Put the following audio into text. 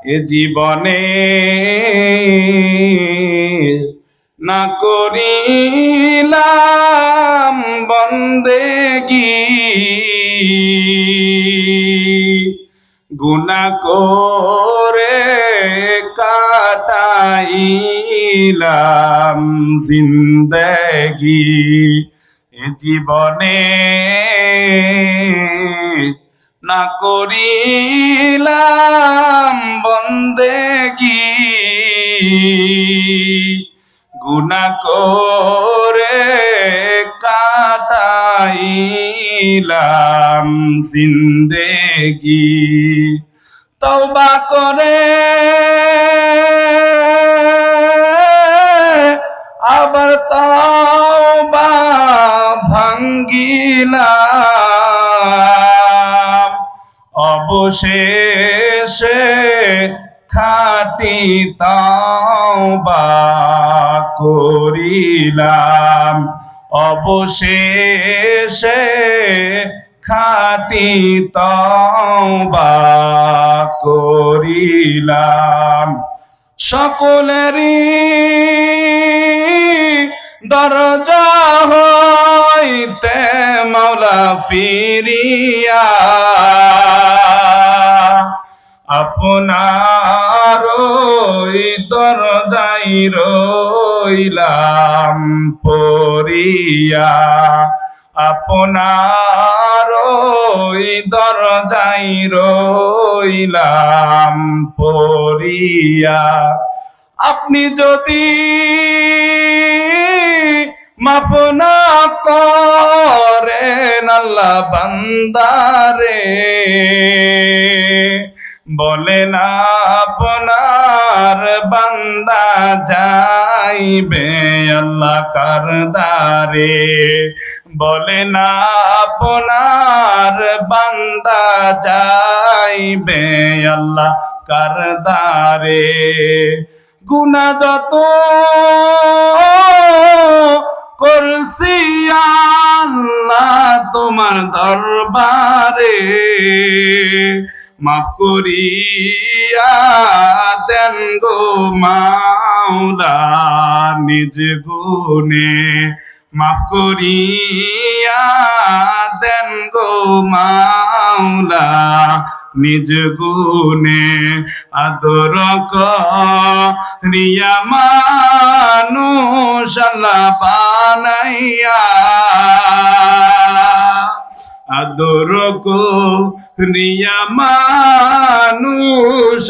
এ জীবনে না করিলাম বন্দেগী, গুনাহ করে কাটাইলাম জিন্দেগি। এ জীবনে না করিলাম বন্দেগী, গুনাহ করে কাটাইলাম জিন্দেগি। তওবা করে আবার তওবা ভাঙ্গিলাম, অবশেষে খাঁটি তওবা করিলাম, অবশেষে খাঁটি তওবা করিলাম। সকলেরই দরজা হইতে মাওলা ফিরিয়া আপনার ওই দরজাই রইলাম পড়িয়া, আপনার ওই দরজাই রইলাম পড়িয়া। আপনি যদি মাফ না করেন আল্লাহ বান্দারে, বলেন আপনার বান্দা যাইবে আল্লাহ কার দ্বারে, বলেন আপনার বান্দা যাইবে আল্লাহ কার দ্বারে। গুনাহ যত করছি আল্লাহ তোমার দরবারে, মাফ করিয়া দেন গো মাওলা নিজ গুণে, মাফ করিয়া দেন গো মাওলা নিজ গুণে। আদর করিয়া মানুষ আল্লাহ বানাইয়া, আদর করিয়া মানুষ